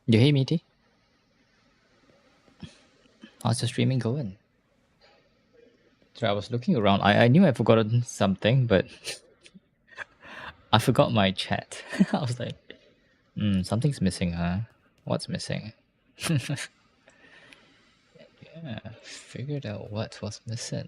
You hear me, T? How's your streaming going? So I was looking around. I knew I forgotten something, but I forgot my chat. I was like, something's missing, huh? What's missing? Yeah, figured out what was missing.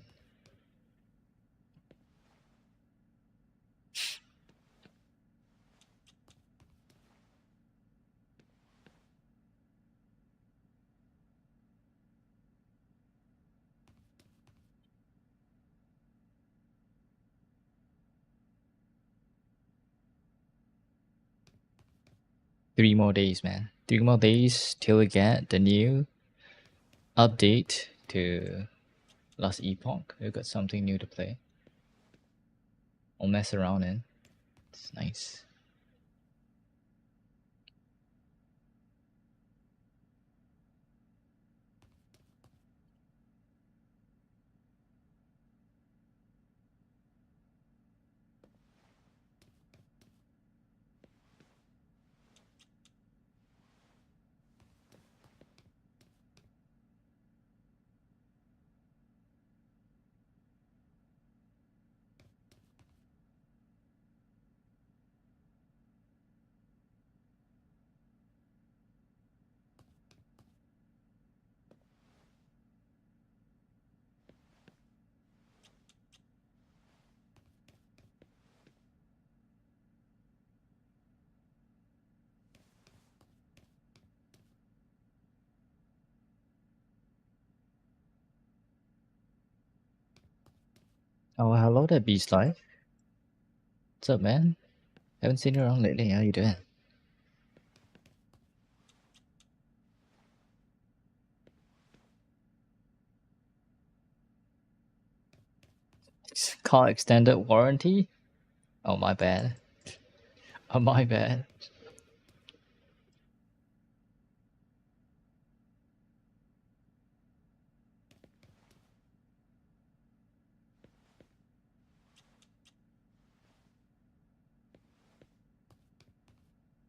Three more days, man. 3 more days till we get the new update to Last Epoch. We got something new to play. I'll mess around in. It's nice. Oh, hello there, Beast Life. What's up, man? Haven't seen you around lately. How you doing? Car extended warranty? Oh, my bad. Oh, my bad.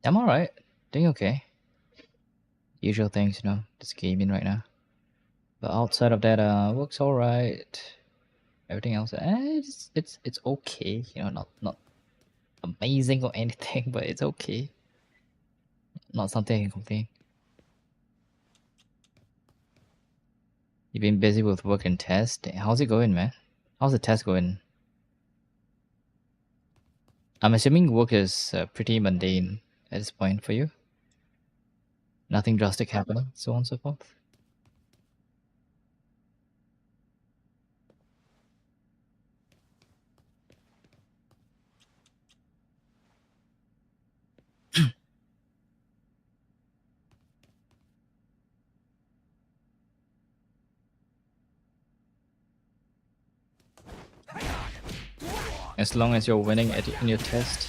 I'm alright. Doing okay. Usual things, you know, just gaming right now. But outside of that, work's alright. Everything else, it's okay. You know, not amazing or anything, but it's okay. Not something I can complain. You've been busy with work and test. How's it going, man? How's the test going? I'm assuming work is pretty mundane at this point for you. Nothing drastic happening, so on and so forth. As long as you're winning in your test.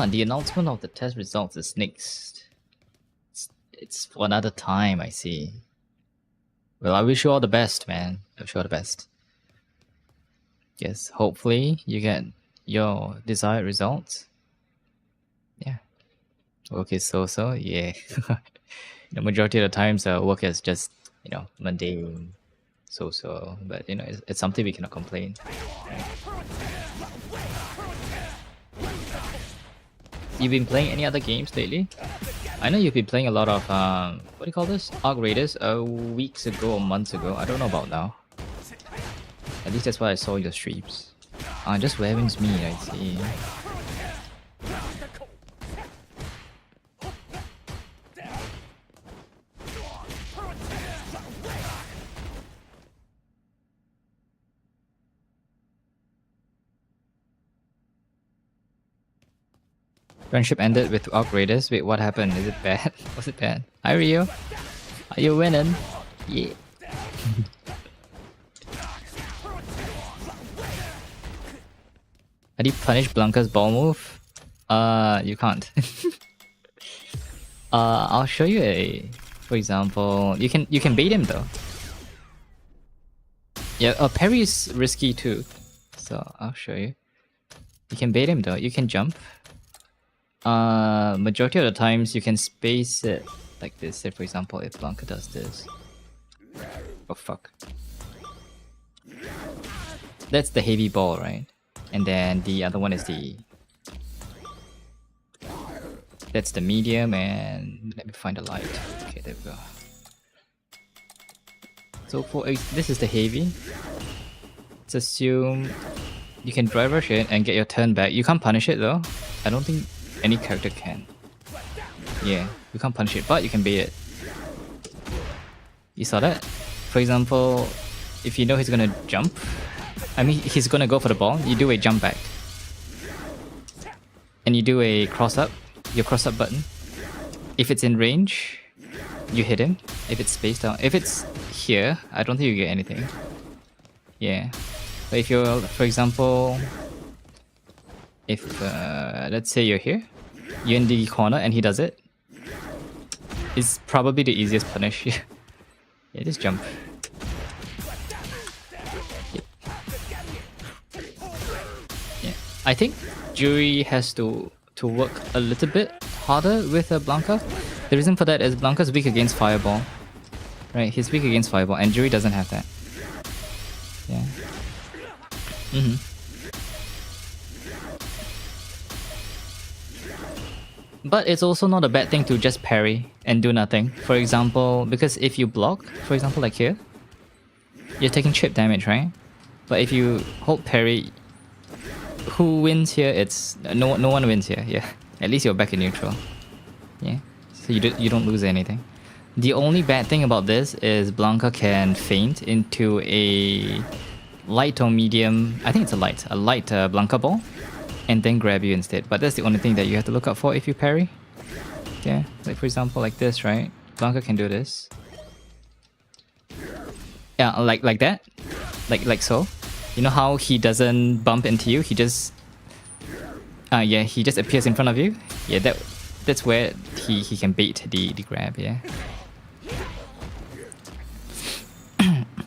The announcement of the test results is next. It's for another time, I see. Well, I wish you all the best, man. I wish you all the best. Yes, hopefully you get your desired results. Yeah. Work is so, yeah. The majority of the times, work is just, you know, mundane, so. But, you know, it's something we cannot complain. You've been playing any other games lately? I know you've been playing a lot of, what do you call this? Arc Raiders, weeks ago or months ago. I don't know about now. At least that's what I saw in your streams. Just Weapons Me, I see. Friendship ended with Arc Raiders. Wait, what happened? Is it bad? Was it bad? Hi Rio. Are you winning? Yeah. How do you punish Blanca's ball move? You can't. I'll show you a, for example, you can bait him though. Yeah, parry is risky too. So I'll show you. You can bait him though. You can jump. Majority of the times you can space it like this. Say for example, if Blanca does this. Oh fuck. That's the heavy ball, right? And then the other one is the... That's the medium, and let me find a light. Okay, there we go. So for this is the heavy. Let's assume you can dry rush it and get your turn back. You can't punish it though. I don't think any character can. Yeah, you can't punish it, but you can bait it. You saw that? For example, if you know he's gonna jump, I mean he's gonna go for the ball, you do a jump back. And you do a cross up, your cross up button. If it's in range, you hit him. If it's spaced out, if it's here, I don't think you get anything. Yeah. But if you're, for example, if let's say you're here, you're in the corner and he does it, it's probably the easiest punish. Yeah, just jump. Yeah, I think Jury has to work a little bit harder with Blanca. The reason for that is Blanca's weak against Fireball. Right, he's weak against Fireball, and Jury doesn't have that. Yeah. But it's also not a bad thing to just parry and do nothing. For example, because if you block, for example like here, you're taking chip damage, right? But if you hold parry, who wins here? It's no one wins here. Yeah, at least you're back in neutral. Yeah, so you don't lose anything. The only bad thing about this is Blanca can feint into a light or medium. I think it's a light Blanca ball, and then grab you instead. But that's the only thing that you have to look out for if you parry. Yeah, like for example like this, right? Blanca can do this. Yeah, like that, like so. You know how he doesn't bump into you? He just yeah, he just appears in front of you. Yeah, that's where he can bait the grab. Yeah.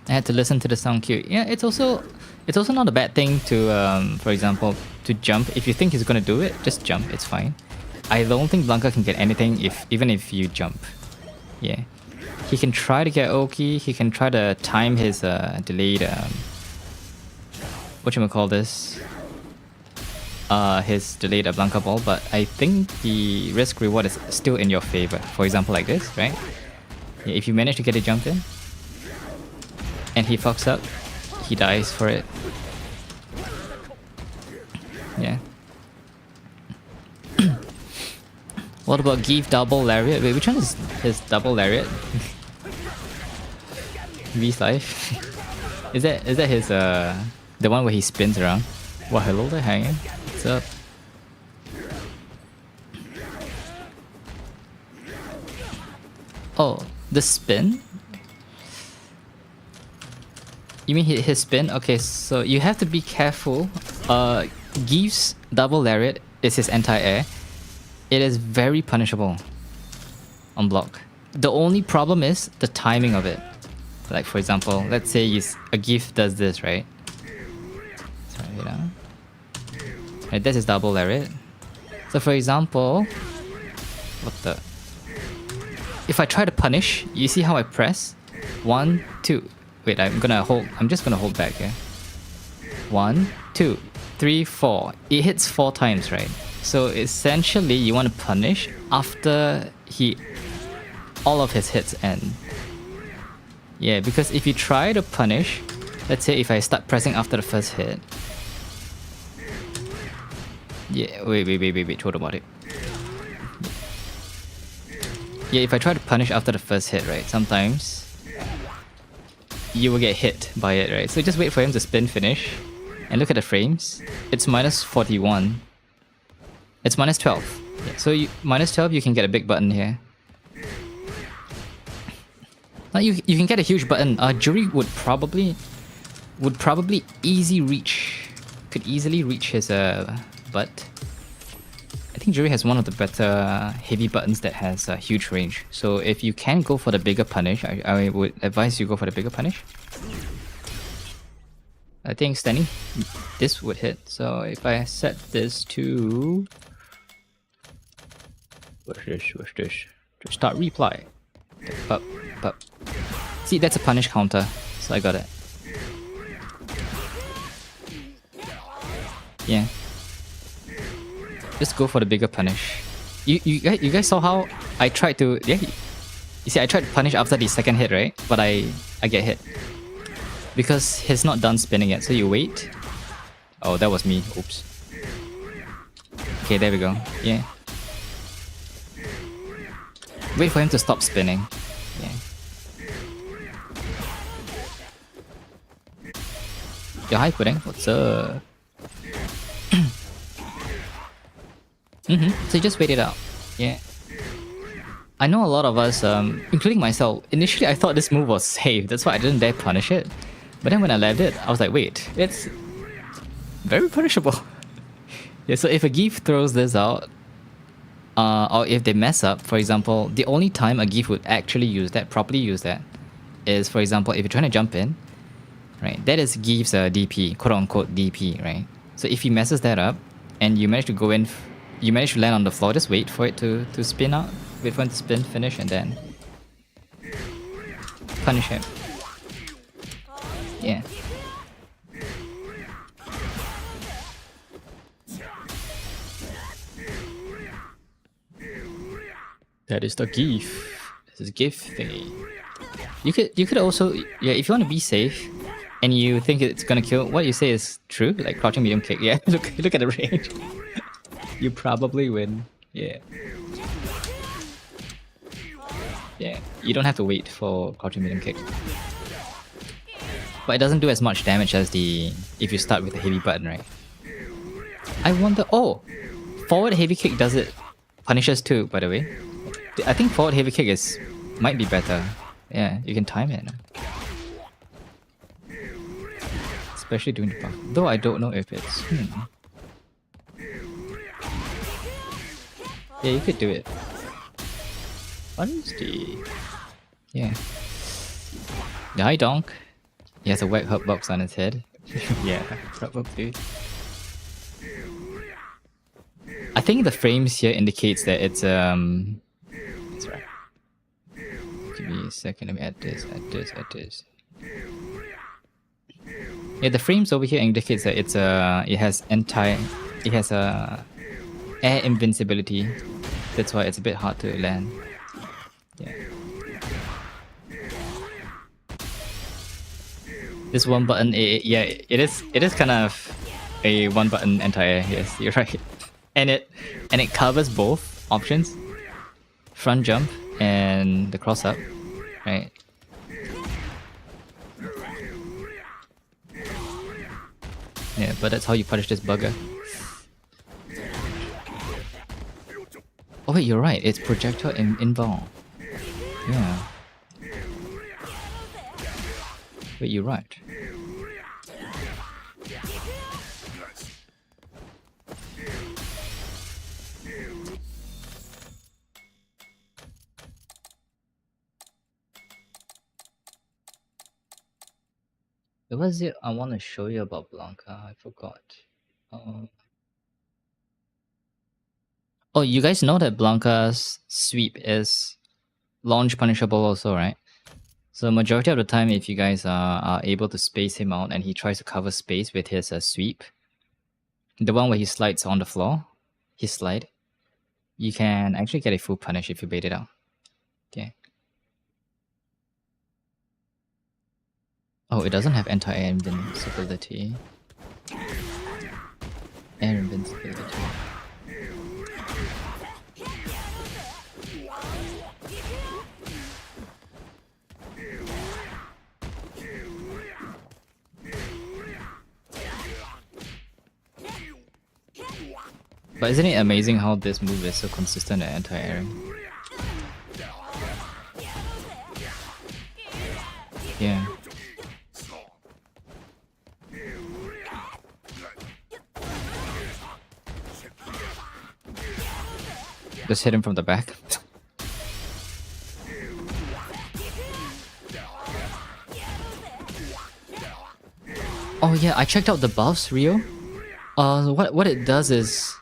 I had to listen to the sound cue. Yeah, it's also not a bad thing to for example to jump. If you think he's gonna do it, just jump. It's fine. I don't think Blanca can get anything even if you jump. Yeah, he can try to get Oki. He can try to time his delayed whatchamacallit, his delayed Blanca ball. But I think the risk reward is still in your favor. For example, like this, right? Yeah, if you manage to get a jump in, and he fucks up, he dies for it. Yeah. What about Give double lariat? Wait, which one is his double lariat? V's life. Is that his the one where he spins around? What, hello there, hanging? What's up? Oh, the spin? You mean his spin? Okay, so you have to be careful. Give's double lariat is his anti-air. It is very punishable on block. The only problem is the timing of it. Like for example, let's say a Give does this, right? Sorry, you know. Right, that's his double lariat. So for example, what the? If I try to punish, you see how I press? 1, 2. Wait, I'm just gonna hold back here. 1, 2, 3, 4. It hits 4 times, right? So essentially, you want to punish after all of his hits end. Yeah, because if you try to punish, let's say if I start pressing after the first hit. Yeah, wait, what about it? Yeah, if I try to punish after the first hit, right? Sometimes you will get hit by it, right? So just wait for him to spin finish and look at the frames. It's minus 41. It's minus 12. Yeah, so minus 12, you can get a big button here. Now you can get a huge button. Jury would probably could easily reach his butt. I think Jury has one of the better heavy buttons that has a huge range. So if you can go for the bigger punish, I would advise you go for the bigger punish. I think standing this would hit. So if I set this to what's this? To start reply. Up. See, that's a punish counter. So I got it. Yeah. Just go for the bigger punish. You guys saw how I tried to You see, I tried to punish after the second hit, right? But I get hit because he's not done spinning yet. So you wait. Oh, that was me. Oops. Okay, there we go. Yeah. Wait for him to stop spinning. Yeah. Yo, hi Pudding. What's up? So you just wait it out. Yeah. I know a lot of us, including myself, initially I thought this move was safe. That's why I didn't dare punish it. But then when I left it, I was like, wait, it's very punishable. Yeah, so if a Geef throws this out, or if they mess up, for example, the only time a Geef would actually properly use that, is, for example, if you're trying to jump in, right? That is Geef's DP, quote-unquote DP, right? So if he messes that up, and you manage to go in, you manage to land on the floor, just wait for it to spin out. Wait for him to spin, finish, and then punish him. Yeah. That is the Geef. This is Geef thingy. You could also, yeah, if you want to be safe and you think it's gonna kill, what you say is true, like crouching medium kick. Yeah, look at the range. You probably win. Yeah. Yeah, you don't have to wait for crouching medium kick. But it doesn't do as much damage as if you start with a heavy button, right? I wonder, oh! Forward heavy kick does it, punishes too, by the way. I think forward heavy kick might be better. Yeah, you can time it. Especially during the buff. Though I don't know if it's... Yeah, you could do it. Honesty. Yeah. Hi, Donk. He has a wet herb box on his head. Yeah, probably. I think the frames here indicates that it's That's right. Give me a second. Let me add this. Yeah, the frames over here indicates that it has air invincibility. That's why it's a bit hard to land. Yeah. This one button, yeah, it is kind of a one button anti-air. Yes, you're right. And it covers both options, front jump and the cross up, right? Yeah, but that's how you punish this bugger. Oh wait, you're right. It's projectile invuln. Yeah. Wait, you're right. What was it I want to show you about Blanca? I forgot. Oh, you guys know that Blanca's sweep is launch punishable also, right? So majority of the time, if you guys are able to space him out and he tries to cover space with his sweep, the one where he slides on the floor, his slide, you can actually get a full punish if you bait it out. Okay. Oh, it doesn't have anti-air invincibility. Air invincibility. But isn't it amazing how this move is so consistent at anti-airing? Yeah. Just hit him from the back. Oh yeah, I checked out the buffs, Rio. What it does is,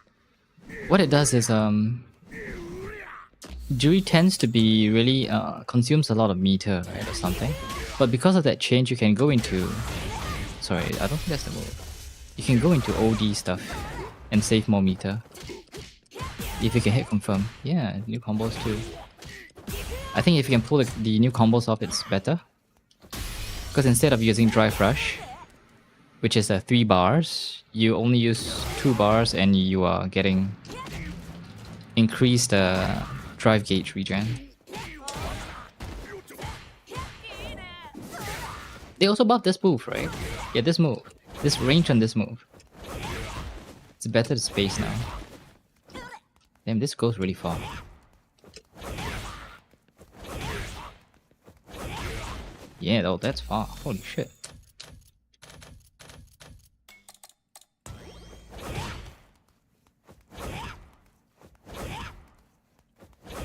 Jui tends to be really consumes a lot of meter, right, or something. But because of that change, you can go into. Sorry, I don't think that's the move. You can go into OD stuff and save more meter. If you can hit confirm. Yeah, new combos too. I think if you can pull the new combos off, it's better. Because instead of using Drive Rush, which is 3 bars, you only use 2 bars and you are getting increased drive gauge regen. They also buffed this move, right? Yeah, this move. This range on this move. It's better to space now. Damn, this goes really far. Yeah, though, that's far. Holy shit.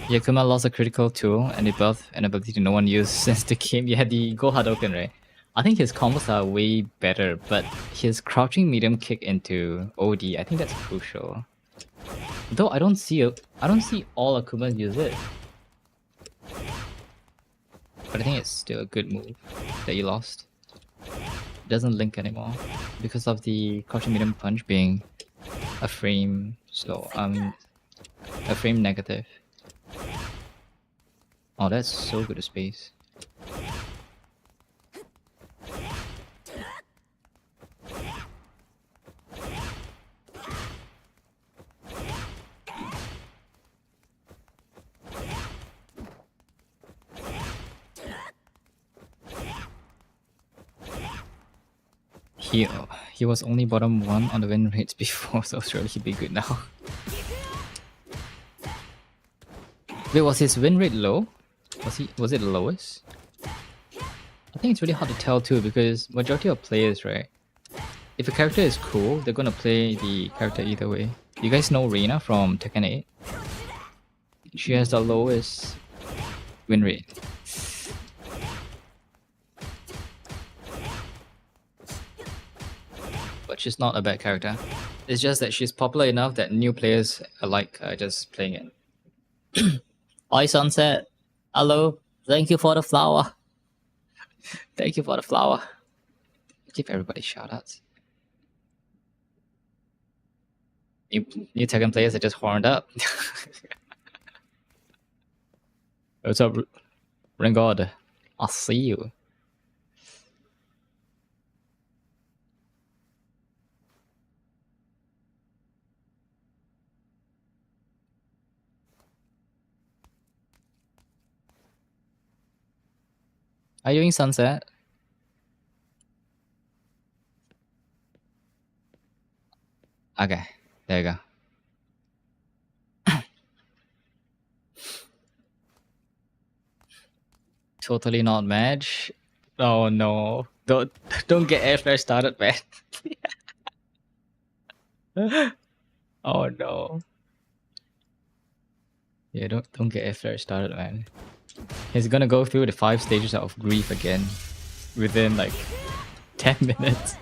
Yeah, Kuma lost a critical tool and a buff and ability to no one used since the game. Yeah, the Go Hadouken, right? I think his combos are way better, but his crouching medium kick into OD, I think that's crucial. Though I don't see all Akumas use it. But I think it's still a good move that you lost. It doesn't link anymore because of the crouching medium punch being a frame slow. A frame negative. Oh, that's so good at space. He was only bottom 1 on the win rates before, so surely he'd be good now. Wait, was his win rate low? Was it the lowest? I think it's really hard to tell too, because majority of players, right? If a character is cool, they're gonna play the character either way. You guys know Reina from Tekken 8? She has the lowest win rate. But she's not a bad character. It's just that she's popular enough that new players alike are just playing it. Oi, Sunset. Hello. Thank you for the flower. Thank you for the flower. Give everybody shoutouts. New Tekken players are just horned up. What's up, Rengod? I'll see you. Are you doing Sunset? Okay, there you go. Totally not match. Oh no! Don't get airflare started, man. Oh no! Yeah, don't get airflare started, man. He's gonna go through the 5 stages of grief again within like 10 minutes.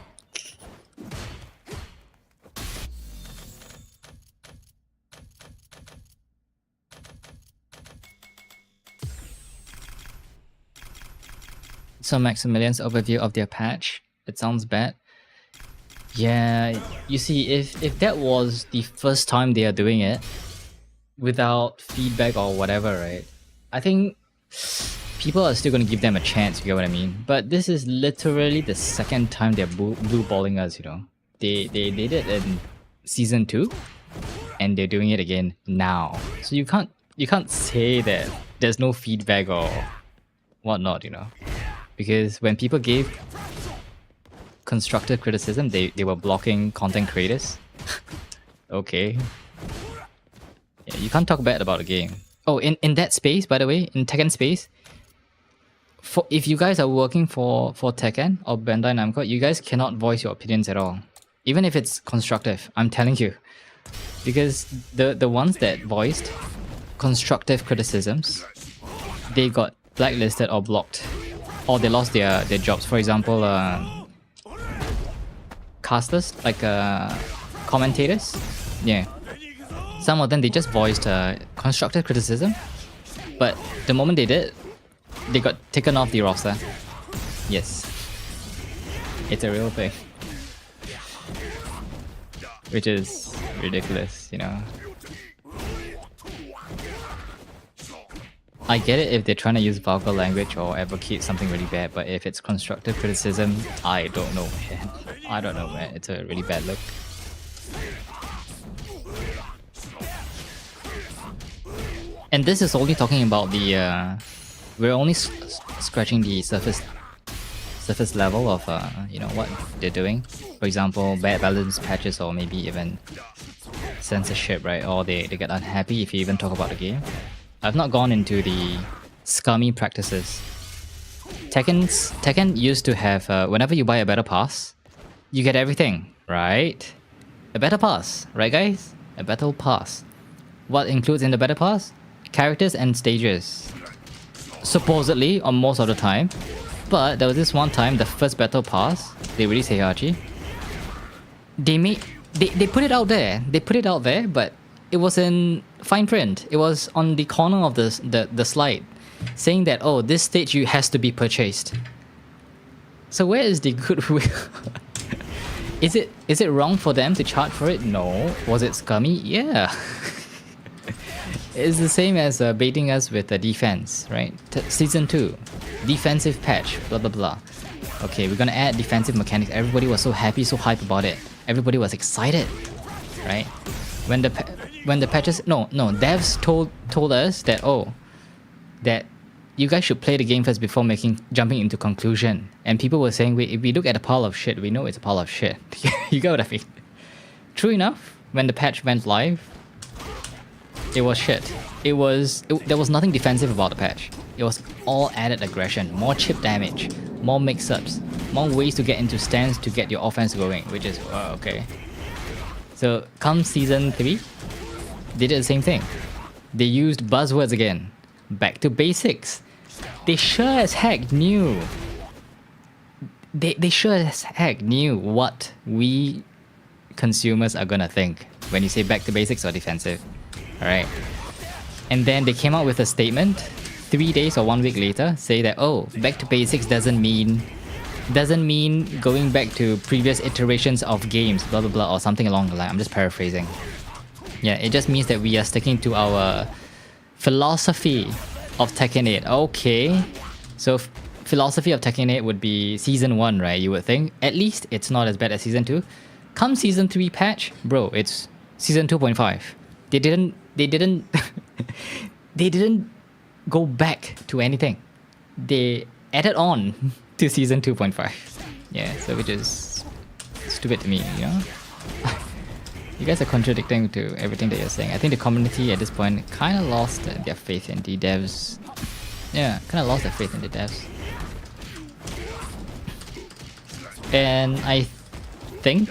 So Maximilian's overview of their patch. It sounds bad. Yeah, you see, if that was the first time they are doing it without feedback or whatever, right? I think people are still gonna give them a chance. You get what I mean? But this is literally the second time they're blue balling us. You know, they did it in season 2, and they're doing it again now. So you can't say that there's no feedback or whatnot. You know. Because when people gave constructive criticism, they were blocking content creators. Okay. Yeah, you can't talk bad about a game. Oh, in that space, by the way, in Tekken space, if you guys are working for Tekken or Bandai Namco, you guys cannot voice your opinions at all. Even if it's constructive, I'm telling you. Because the ones that voiced constructive criticisms, they got blacklisted or blocked. Or they lost their jobs. For example, casters, like commentators. Yeah. Some of them, they just voiced constructive criticism. But the moment they did, they got taken off the roster. Yes. It's a real thing. Which is ridiculous, you know. I get it if they're trying to use vulgar language or advocate something really bad, but if it's constructive criticism, I don't know, man. I don't know, man. It's a really bad look. And this is only talking about the... we're only scratching the surface level of, you know, what they're doing. For example, bad balance patches or maybe even censorship, right? Or they get unhappy if you even talk about the game. I've not gone into the scummy practices. Tekken used to have, whenever you buy a battle pass, you get everything, right? A battle pass, right guys? A battle pass. What includes in the battle pass? Characters and stages. Supposedly, on most of the time. But there was this one time, the first battle pass, they released Heihachi. They put it out there. They put it out there, but it was in fine print. It was on the corner of the slide, saying that, oh, this stage has to be purchased. So where is the goodwill? Is it wrong for them to charge for it? No. Was it scummy? Yeah. It's the same as baiting us with the defense, right? Season 2, defensive patch, blah blah blah. Okay, we're gonna add defensive mechanics. Everybody was so happy, so hype about it. Everybody was excited, right? When the patches, no, devs told us that, oh, that you guys should play the game first before jumping into conclusion. And people were saying, wait, if we look at a pile of shit, we know it's a pile of shit. You get what I mean? True enough, when the patch went live, it was shit. There was nothing defensive about the patch. It was all added aggression, more chip damage, more mix-ups, more ways to get into stands to get your offense going, which is, okay. So come season 3, they did the same thing. They used buzzwords again. Back to basics. They sure as heck knew. They sure as heck knew what we consumers are gonna think when you say back to basics or defensive. Alright. And then they came out with a statement 3 days or 1 week later, say that, oh, back to basics doesn't mean going back to previous iterations of games, blah blah blah, or something along the line. I'm just paraphrasing. Yeah, it just means that we are sticking to our philosophy of Tekken 8. Okay. So philosophy of Tekken 8 would be season 1, right? You would think. At least it's not as bad as season 2. Come season 3 patch, bro, it's season 2.5. They didn't they didn't go back to anything. They added on to season 2.5. Yeah, so which is stupid to me, you know? You guys are contradicting to everything that you're saying. I think the community at this point kind of lost their faith in the devs. Yeah, kind of lost their faith in the devs. And I think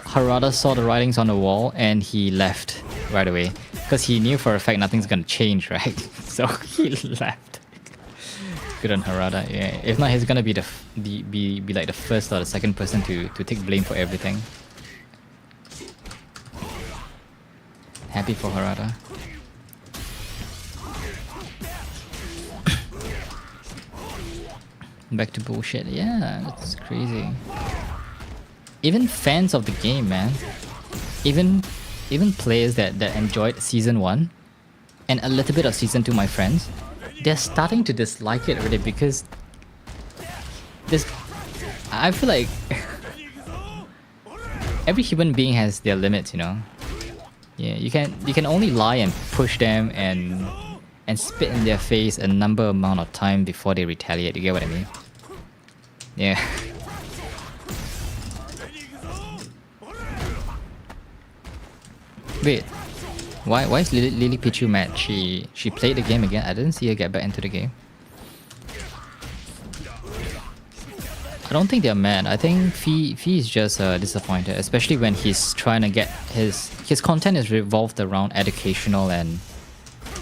Harada saw the writings on the wall and he left right away. Because he knew for a fact nothing's gonna change, right? So he left. Good on Harada, yeah. If not, he's gonna be be like the first or the second person to take blame for everything. Happy for Harada. Back to bullshit. Yeah, that's crazy. Even fans of the game, man. Even players that enjoyed season 1 and a little bit of season 2, my friends, they're starting to dislike it already because I feel like every human being has their limits, you know. Yeah, you can only lie and push them and spit in their face a amount of time before they retaliate. You get what I mean? Yeah. Wait, why is Lily Pichu mad? She played the game again. I didn't see her get back into the game. I don't think they're mad. I think Fee is just disappointed, especially when he's trying to get his content is revolved around educational and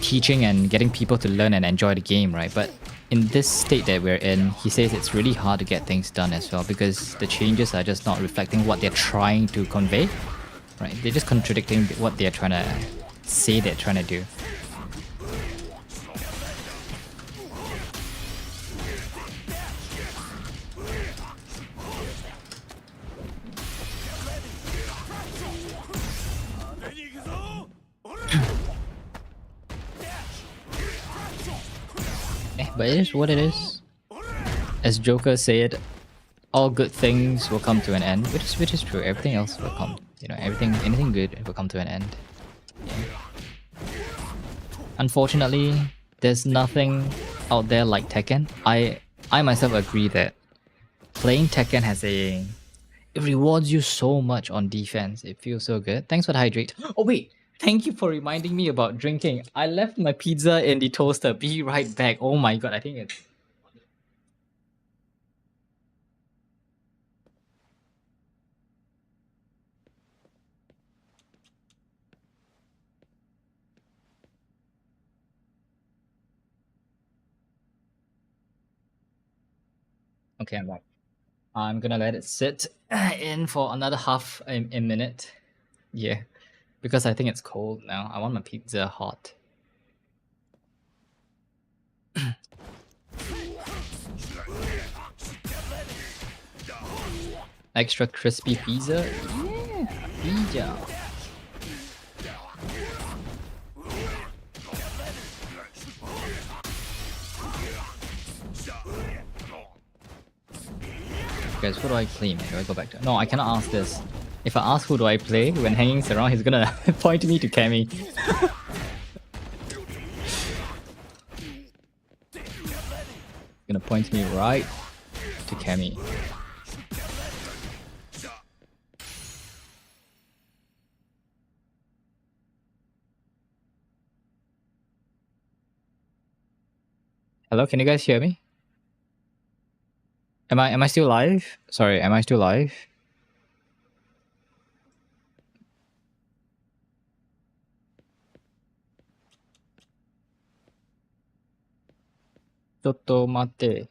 teaching and getting people to learn and enjoy the game, right? But in this state that we're in, he says it's really hard to get things done as well because the changes are just not reflecting what they're trying to convey, right? They're just contradicting what they're trying to say they're trying to do. But it is what it is. As Joker said, all good things will come to an end, which is true. Everything else will come, anything good will come to an end. Yeah. Unfortunately, there's nothing out there like Tekken. I myself agree that playing Tekken it rewards you so much on defense. It feels so good. Thanks for the hydrate. Oh wait, thank you for reminding me about drinking. I left my pizza in the toaster. Be right back. Oh my god, I think it's... Okay, I'm back. I'm gonna let it sit in for another half a minute. Yeah, because I think it's cold now. I want my pizza hot. Extra crispy pizza? Yeah, pizza. Guys, who do I play, man? Do I go back to... No, I cannot ask this. If I ask who do I play when hanging around, he's gonna point me to Cammy. Gonna point me right to Cammy. Hello, can you guys hear me? Am I still live? Sorry, am I still live? Toto mate.